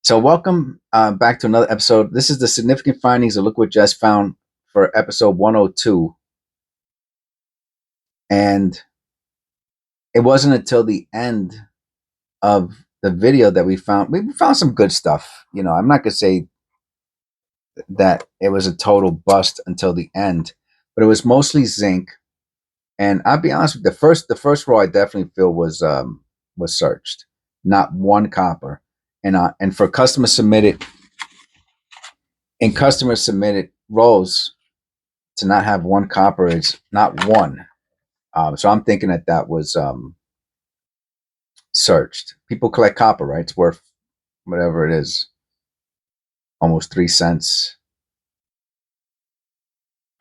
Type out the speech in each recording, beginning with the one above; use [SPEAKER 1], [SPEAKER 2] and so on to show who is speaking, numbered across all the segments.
[SPEAKER 1] So welcome back to another episode. This is the significant findings of Look What Just Found for episode 102. And it wasn't until the end of the video that we found some good stuff. You know, I'm not gonna say that it was a total bust until the end, but it was mostly zinc. And I'll be honest with you, the first row I definitely feel was searched. Not one copper. And for customer submitted rows to not have one copper is not one. So I'm thinking that was searched. People collect copper, right? It's worth whatever it is, almost 3 cents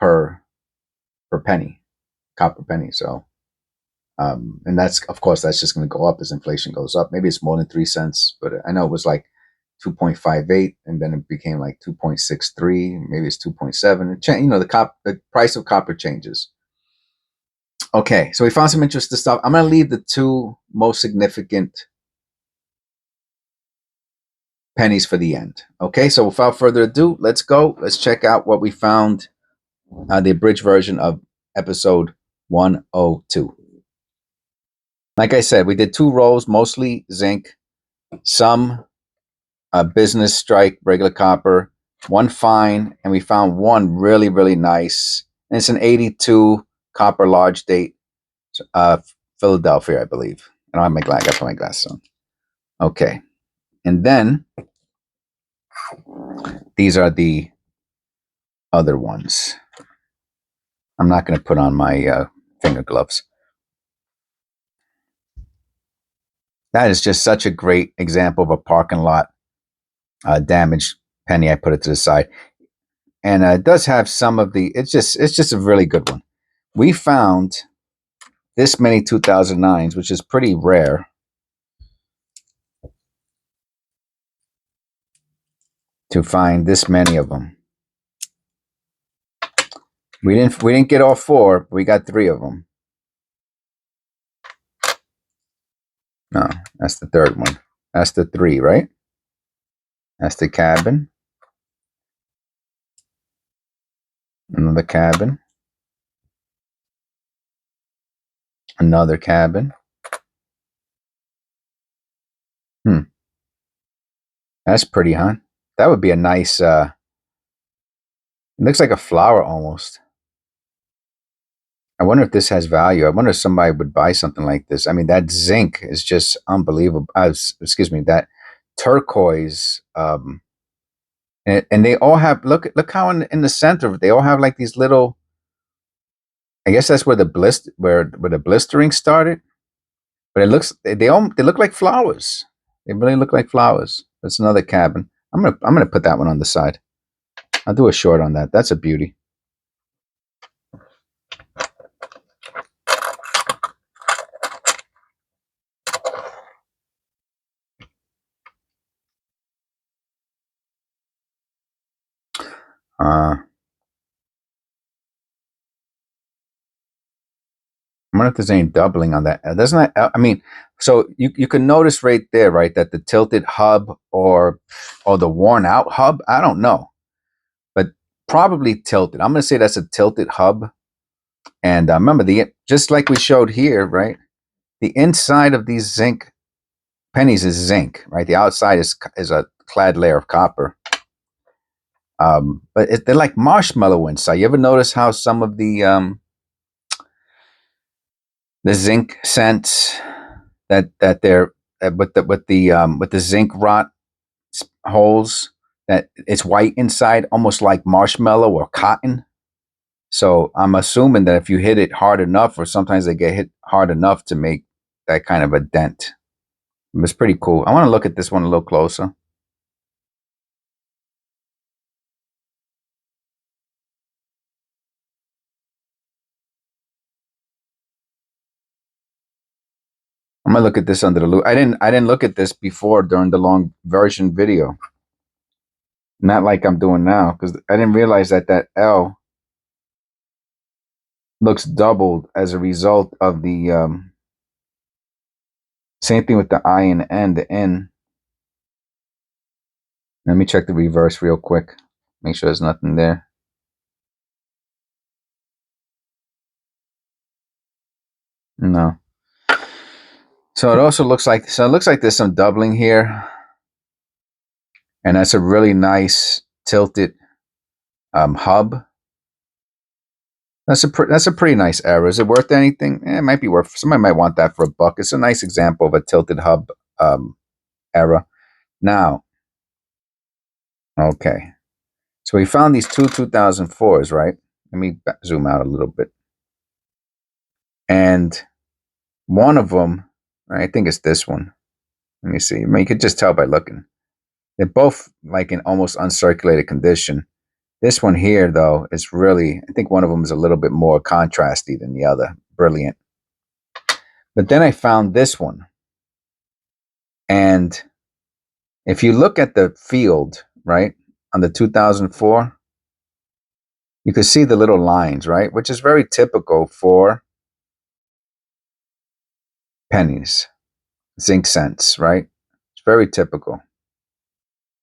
[SPEAKER 1] per penny, copper penny. So, and that's, of course, that's just going to go up as inflation goes up. Maybe it's more than 3 cents, but I know it was like 2.58, and then it became like 2.63. Maybe it's 2.7. You know, the price of copper changes. Okay, so we found some interesting stuff. I'm going to leave the two most significant pennies for the end. Okay, so without further ado, let's go. Let's check out what we found, the abridged version of episode 102. Like I said, we did 2 rows, mostly zinc, some business strike, regular copper, 1 fine, and we found 1 really, really nice. And it's an 82 copper large date, Philadelphia, I believe. I don't have my glass. I got to put my glasses on. Okay, and then these are the other ones. I'm not going to put on my finger gloves. That is just such a great example of a parking lot damaged penny. I put it to the side, and it does have some of the. It's just a really good one. We found this many 2009s, which is pretty rare. To find this many of them. We didn't get all 4. But we got 3 of them. No, that's the 3rd one. That's the 3, right? That's the cabin. Another cabin. Another cabin. That's pretty, huh? That would be a nice, it looks like a flower almost. I wonder if this has value. I wonder if somebody would buy something like this. I mean, that zinc is just unbelievable. Excuse me, that turquoise. And they all have, look how in the center, they all have like these little, I guess that's where the blistering started. But they look like flowers. They really look like flowers. That's another cabin. I'm gonna put that one on the side. I'll do a short on that. That's a beauty. I wonder if there's any doubling on that. Doesn't that? I mean, so you can notice right there, right, that the tilted hub or the worn out hub. I don't know, but probably tilted. I'm gonna say that's a tilted hub. And remember, just like we showed here, right? The inside of these zinc pennies is zinc, right? The outside is a clad layer of copper. But they're like marshmallow inside. You ever notice how some of the zinc scents that they're with the zinc rot holes, that it's white inside, almost like marshmallow or cotton. So I'm assuming that if you hit it hard enough, or sometimes they get hit hard enough to make that kind of a dent. It's pretty cool. I want to look at this one a little closer. I'm gonna look at this under the loop. I didn't look at this before during the long version video. Not like I'm doing now, because I didn't realize that L looks doubled as a result of the same thing with the I and the N. The N Let me check the reverse real quick. Make sure there's nothing there. No. So it also looks like, so it looks like there's some doubling here. And that's a really nice tilted hub. That's a pretty nice error. Is it worth anything? It might be worth. Somebody might want that for $1. It's a nice example of a tilted hub error. Now, okay. So we found these two 2004s, right? Let me zoom out a little bit. And one of them, I think it's this one. Let me see. I mean, you could just tell by looking. They're both like in almost uncirculated condition. This one here, though, is really, I think one of them is a little bit more contrasty than the other. Brilliant. But then I found this one. And if you look at the field, right, on the 2004, you can see the little lines, right, which is very typical for pennies, zinc cents, right? It's very typical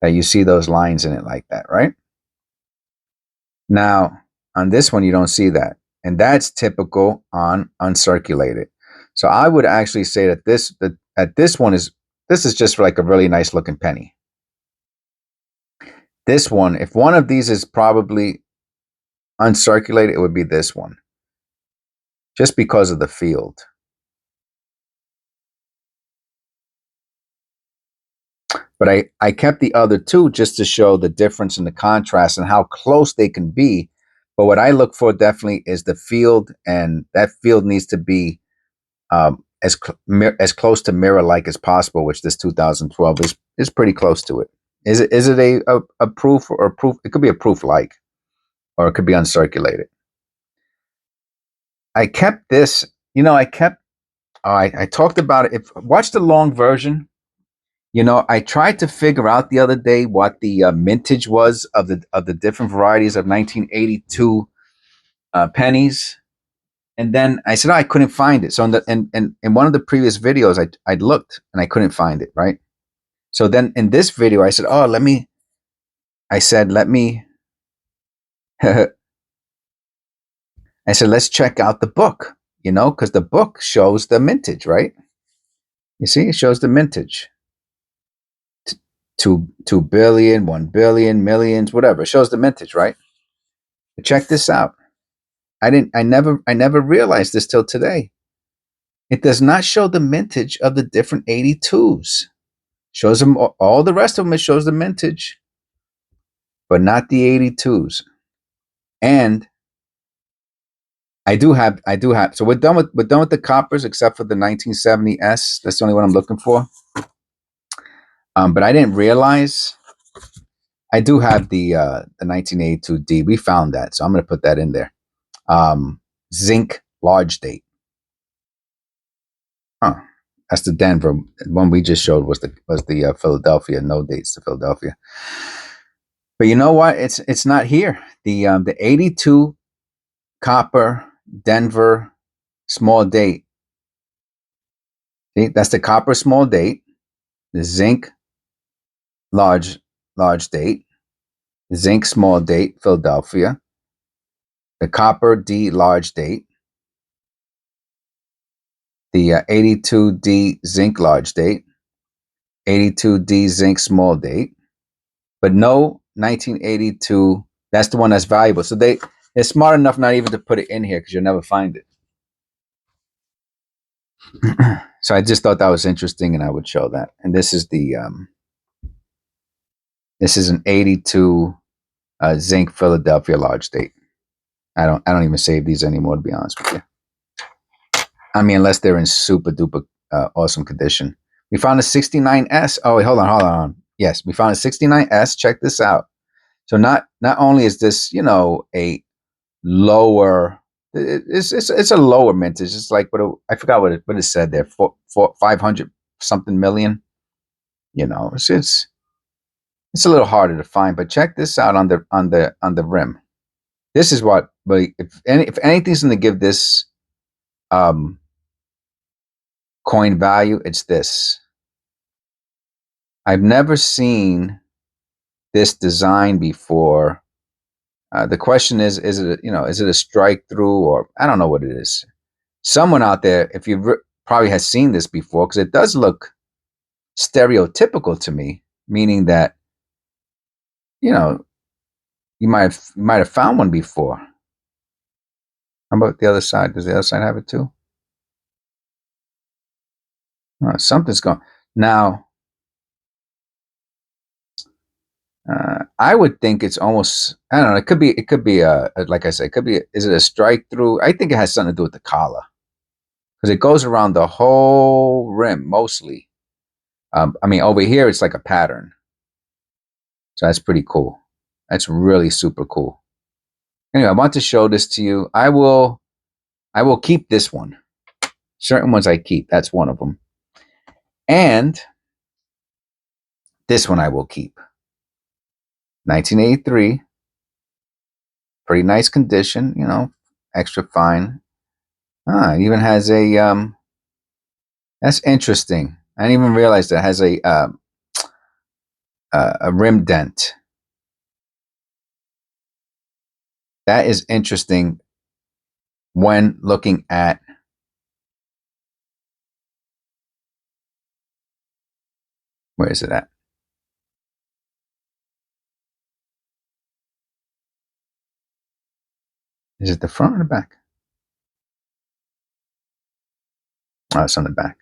[SPEAKER 1] that you see those lines in it like that, right? Now, on this one, you don't see that. And that's typical on uncirculated. So I would actually say that this one is just like a really nice looking penny. This one, if one of these is probably uncirculated, it would be this one. Just because of the field. But I kept the other two just to show the difference in the contrast and how close they can be. But what I look for definitely is the field, and that field needs to be as close to mirror-like as possible, which this 2012 is pretty close to it. Is it a proof or a proof? It could be a proof-like, or it could be uncirculated. I kept this, I talked about it. Watch the long version. I tried to figure out the other day what the mintage was of the different varieties of 1982 pennies, and then I said, I couldn't find it. So in one of the previous videos, I'd looked and I couldn't find it. Right. So then in this video, I said, let me. I said, let's check out the book. Because the book shows the mintage, right? You see, it shows the mintage. 2 billion, 1 billion, millions, whatever. It shows the mintage, right? But check this out. I never realized this till today. It does not show the mintage of the different 82s. Shows them all the rest of them. It shows the mintage, but not the 82s. And I do have. So we're done with the coppers, except for the 1970S. That's the only one I'm looking for. But I didn't realize. I do have the 1982D. We found that, so I'm going to put that in there. Zinc large date. Huh. That's the Denver one we just showed was the Philadelphia. No dates to Philadelphia. But you know what? It's not here. The 82 copper Denver small date. See, that's the copper small date. The zinc large date. The zinc small date Philadelphia. The copper D large date. The 82D zinc large date. 82D zinc small date. But no 1982. That's the one that's valuable. So they're smart enough not even to put it in here because you'll never find it. So I just thought that was interesting, and I would show that. And this is this is an 82 zinc Philadelphia large date. I don't even save these anymore, to be honest with you. I mean, unless they're in super duper awesome condition. We found a 69S. Oh, wait, hold on. Yes, we found a 69S. Check this out. So not only is this, a lower, it's a lower mintage. It's like, I forgot what it said there, 500 something million. It's a little harder to find. But check this out on the rim. This is what, but if anything's going to give this coin value, it's this. I've never seen this design before. The question is it, is it a strike through, or I don't know what it is. Someone out there, if you probably has seen this before, because it does look stereotypical to me, meaning that, you might have found one before. How about the other side? Does the other side have it too? Oh, something's going. Now, I would think it's almost. I don't know. It could be. It could be like I said. It could be. Is it a strike through? I think it has something to do with the collar, because it goes around the whole rim mostly. I mean, over here it's like a pattern, so that's pretty cool. That's really super cool. Anyway, I want to show this to you. I will keep this one. Certain ones I keep. That's one of them. And this one I will keep. 1983. Pretty nice condition, extra fine. It even has a that's interesting. I didn't even realize that it has a rim dent. That is interesting when looking at. Where is it at? Is it the front or the back? Oh, it's on the back.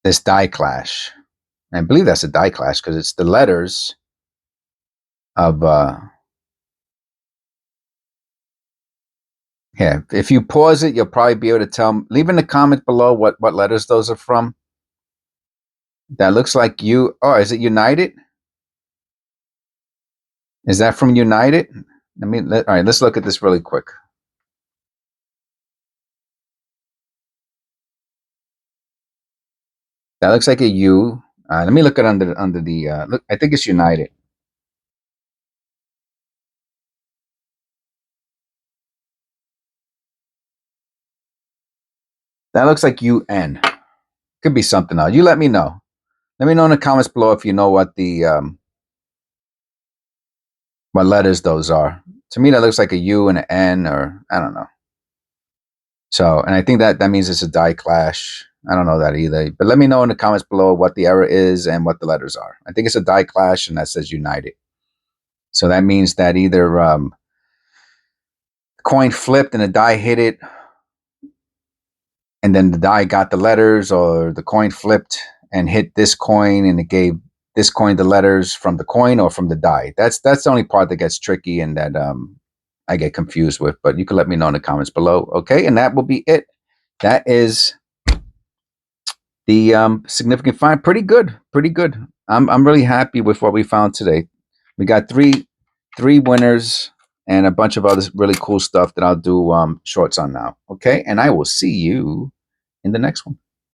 [SPEAKER 1] This die clash. I believe that's a die clash because it's the letters of yeah. If you pause it, you'll probably be able to tell. Leave in the comment below what letters those are from. That looks like you. Oh, is it United? Is that from United? All right, let's look at this really quick. That looks like a U. Let me look at under the look. I think it's United. That looks like UN. Could be something else. You let me know. Let me know in the comments below if you know what the what letters those are. To me, that looks like a U and an N, or I don't know. So, and I think that means it's a die clash. I don't know that either. But let me know in the comments below what the error is and what the letters are. I think it's a die clash, and that says United. So that means that either coin flipped and the die hit it, and then the die got the letters, or the coin flipped and hit this coin and it gave this coin the letters from the coin or from the die. That's the only part that gets tricky and that I get confused with. But you can let me know in the comments below. Okay, and that will be it. That is the significant find. Pretty good. I'm really happy with what we found today. We got three winners and a bunch of other really cool stuff that I'll do shorts on now. Okay, and I will see you in the next one.